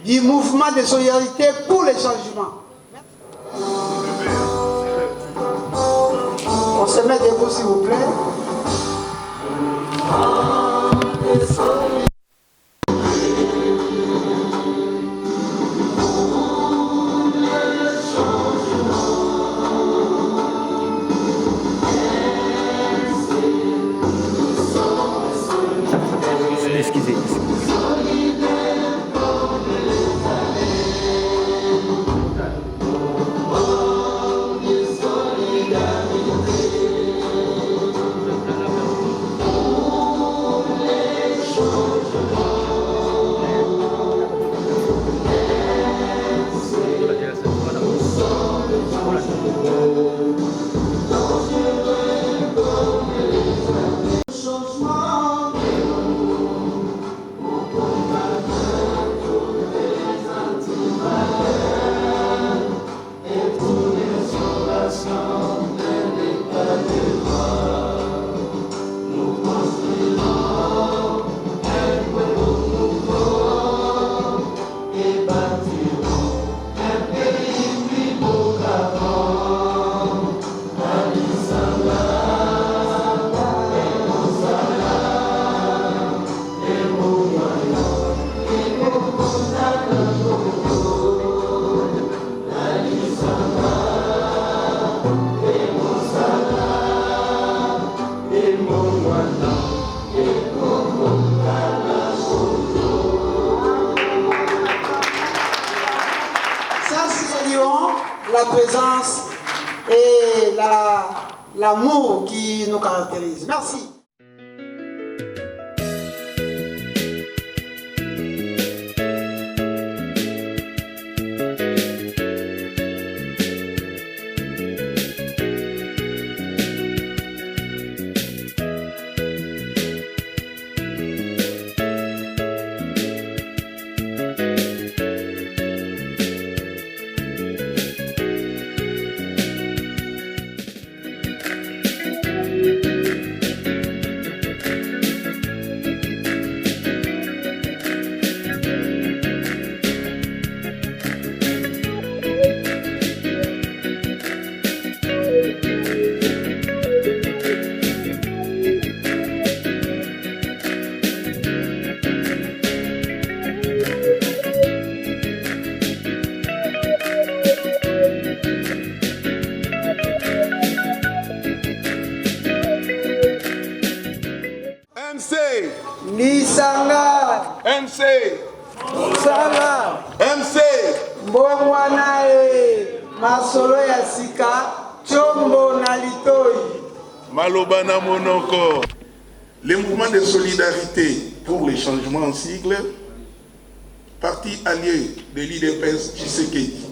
du mouvement de solidarité pour les changements. On se met debout s'il vous plaît. Excusez. La présence et l'amour qui nous caractérise. Merci. Nisanga MC Sala MC Mbongwanae Masolo ya Sika Chombo na Litoi Maloba na Monoko. Les mouvements de solidarité pour les changements en sigle, parti allié de l'IDPS Tshisekedi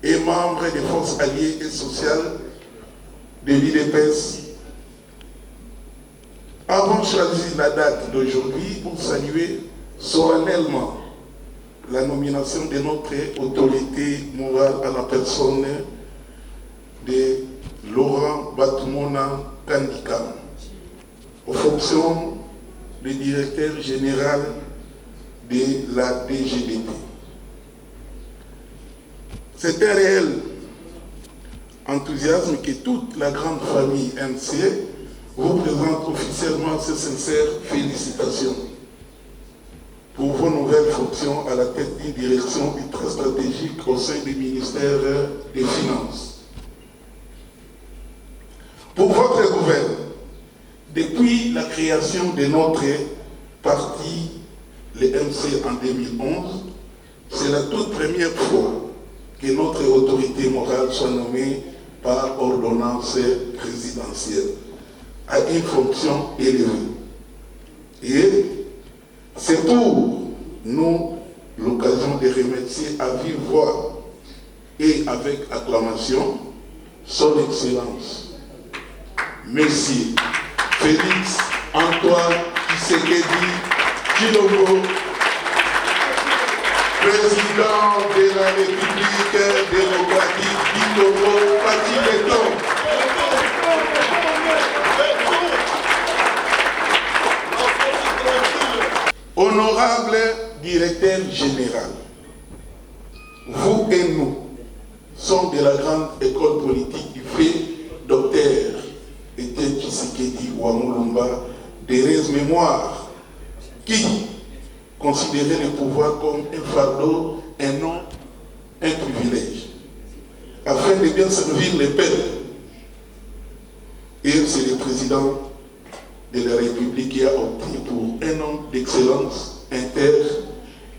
et membre des forces alliées et sociales de l'IDPS avons choisi la date d'aujourd'hui pour saluer solennellement la nomination de notre autorité morale à la personne de Laurent Batumona Kandika aux fonctions de directeur général de la DGDP. C'est un réel enthousiasme que toute la grande famille MC vous présente officiellement ces sincères félicitations pour vos nouvelles fonctions à la tête d'une direction ultra stratégique au sein du ministère des Finances. Pour votre gouvernement, depuis la création de notre parti, le MC en 2011, c'est la toute première fois que notre autorité morale soit nommée par ordonnance présidentielle à une fonction élevée. Et c'est pour nous l'occasion de remercier à vive voix et avec acclamation son Excellence, Monsieur Félix Antoine Tshisekedi Tshilombo, président de la République démocratique du Congo, Pati-Béton. Honorable directeur général, vous et nous sommes de la grande école politique du fait Dr Etienne Tshisekedi Wamulumba, d'heureuse mémoire, qui considérait le pouvoir comme un fardeau, un nom, un privilège, afin de bien servir les peuples. Et c'est le président de la République qui a opté pour un homme d'excellence intègre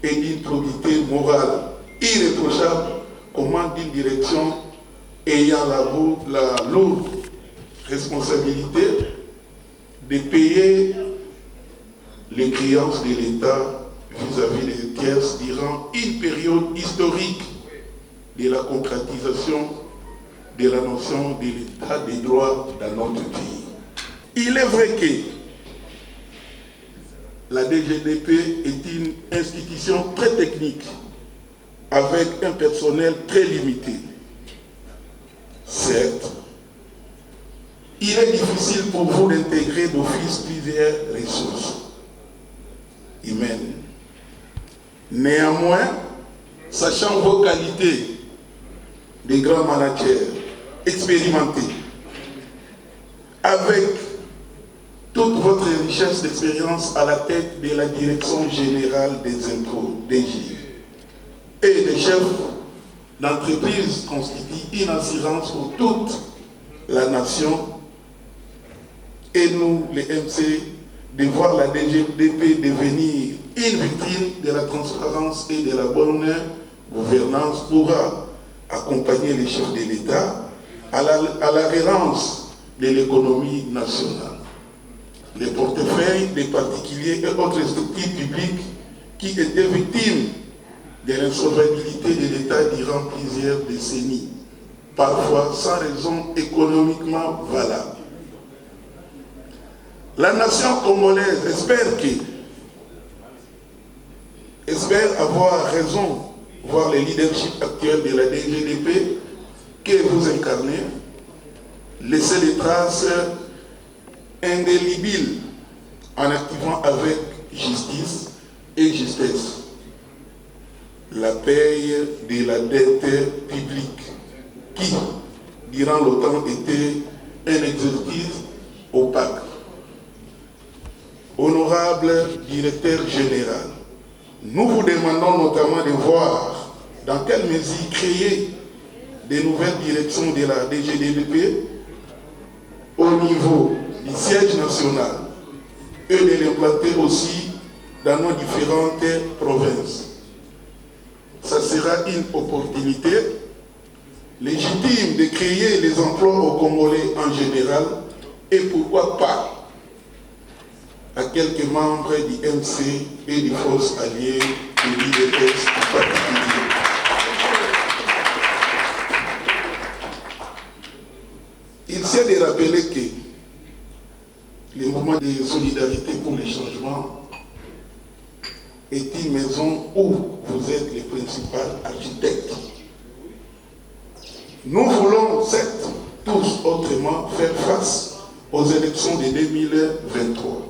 et d'une probité morale irréprochable, commande d'une direction ayant la lourde responsabilité de payer les créances de l'État vis-à-vis des tierces durant une période historique de la concrétisation de la notion de l'État des droits dans notre pays. Il est vrai que la DGDP est une institution très technique avec un personnel très limité. Certes, il est difficile pour vous d'intégrer d'office plusieurs ressources humaines. Néanmoins, sachant vos qualités de grands managers expérimentés, avec toute votre richesse d'expérience à la tête de la Direction générale des impôts, DG, et des chefs d'entreprise constituent une assurance pour toute la nation, et nous, les MC, de voir la DGDP devenir une vitrine de la transparence et de la bonne gouvernance pourra accompagner les chefs de l'État à la relance de l'économie nationale. Les portefeuilles des particuliers et autres structures publiques qui étaient victimes de l'insolvabilité de l'État durant plusieurs décennies, parfois sans raison économiquement valable. La nation congolaise espère avoir raison, voir le leadership actuel de la DGDP que vous incarnez, laisser des traces indélébiles en activant avec justice et justesse la paye de la dette publique qui, durant longtemps, était un exercice opaque. Honorable directeur général, nous vous demandons notamment de voir dans quelle mesure créer de nouvelles directions de la DGDP au niveau du siège national et de l'implanter aussi dans nos différentes provinces. Ça sera une opportunité légitime de créer les emplois aux Congolais en général et pourquoi pas à quelques membres du MC et des forces alliées de l'IDPS en particulier. Il s'est de rappeler que le mouvement de solidarité pour les changements est une maison où vous êtes les principaux architectes. Nous voulons, certes, tous autrement faire face aux élections de 2023.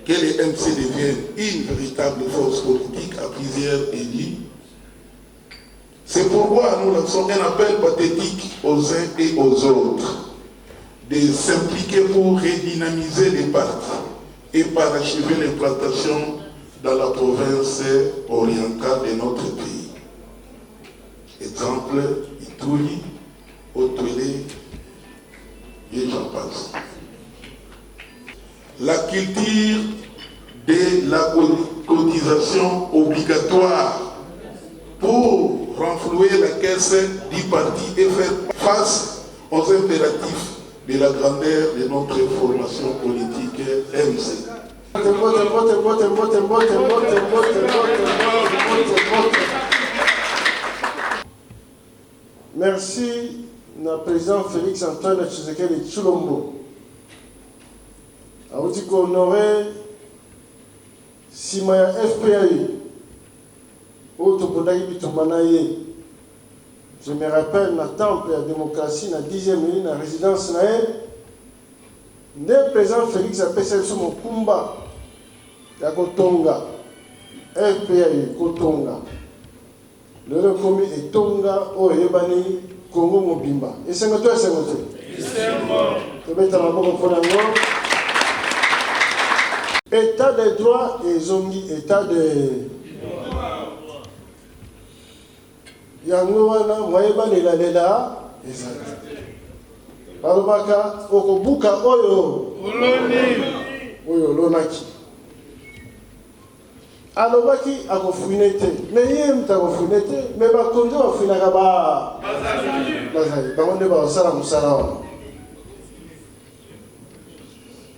Que les MC deviennent une véritable force politique à plusieurs élus. C'est pourquoi nous lançons un appel pathétique aux uns et aux autres de s'impliquer pour redynamiser les partis et parachever l'implantation dans la province orientale de notre pays. Exemple, Ituri, Otwele, et j'en passe. La culture de la cotisation obligatoire pour renflouer la caisse du parti et faire face aux impératifs de la grandeur de notre formation politique MC. Merci, le président Félix Antoine Tshisekedi Tshilombo. A dit qu'on aurait, si ma FPI, je me rappelle, dans le temple de la démocratie, dans la 10e année, dans la résidence, le président Félix a passé sur mon combat, la Kotonga, FPI, Kotonga. Le commis est Tonga, Oyebani, Congo Mobimba. Et c'est notre SMT. État de droit et zongi, état de. Yangoana, Moyebani la Lela, exact. Alobaka, Okobuka, Oyo. Oyo, Lonaki. Alobaki, Akofunete. Mais yem, Takofunete, mais Bakondo, Afinagaba. Bazali. Bakonde, Basala, Moussala.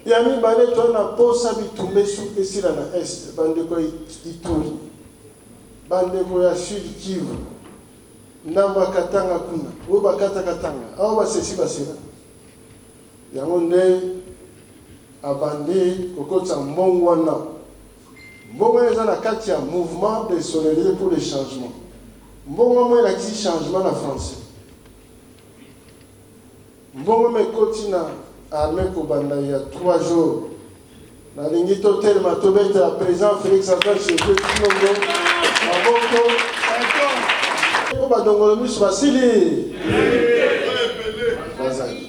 Yami, Bane, toi, na posa, Bitumbe, Souke, Sila, na Est, Bandeko, Ituri. Bandeko, ya Sud, Kivu. Namba Katanga, Kuna. Oba Kata Katanga. Awa, Sesi, Basila. Yangonde abandi kokota mbongwana mbongwana eza na kati ya mouvement de solidarité pour le changement mbongwana mo elakisi changement na français mbongwana ekoti na armée kobanda ya 3 jours nalingi totelema tobetela président Félix Antoine Tshisekedi Tshilombo maboko po badongolo miso basili bazali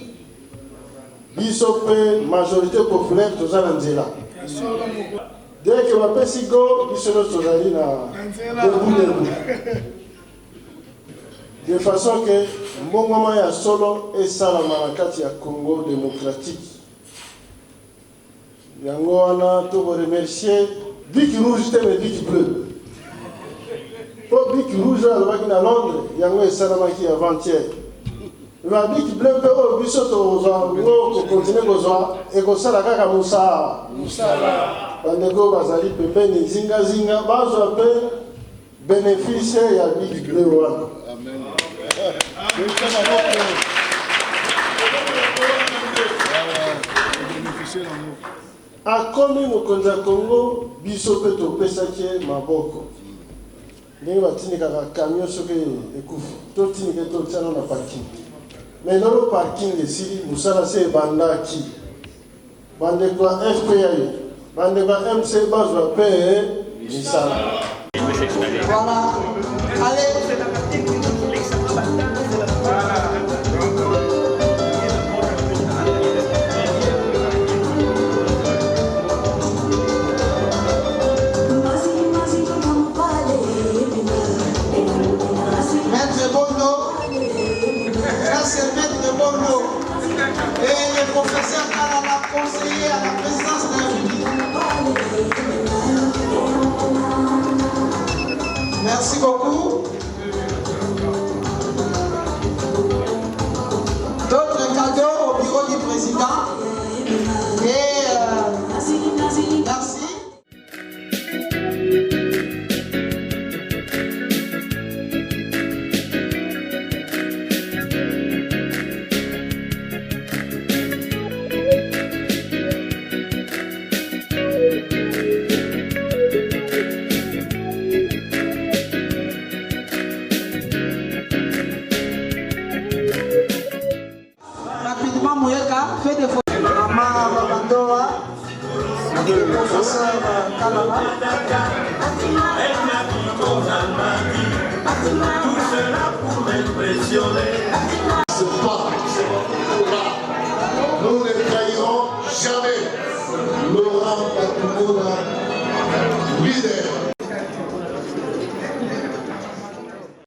biso pe majorité populaire toza na nzela dès que bapesi go biso nyonso tozali na debout de façon que mbongwana ya solo esalama na kati ya Congo démocratique yango wana tokoremercier bic rouge te mais bic bleu po bic rouge alobaki na Londres yango esalamaki avant-hier la bic bleu pe o biso tozwa ngo continue kozwa ekosala kaka musala bandeko bazali pembeni zinga bazwa pe bénéfice ya bic bleu wana amen akomi mokonzi ya Congo biso pe topesaki maboko ndenge batinikaka camion soki ekufi totinike totiana na parking mais lolo parking esili musala se bandaki bandeko ya FPI bandeko ya MC bazwa pe misala. Voilà. Allez. Et le professeur Kalala, conseiller à la présidence de la République. Merci beaucoup. D'autres cadeaux au bureau du président. Et merci. Fait des photos. Maman Babandoa, le professeur Kalala. Tout cela pour m'impressionner. C'est pas nous ne trahirons jamais Laurent Gbagbo, leader.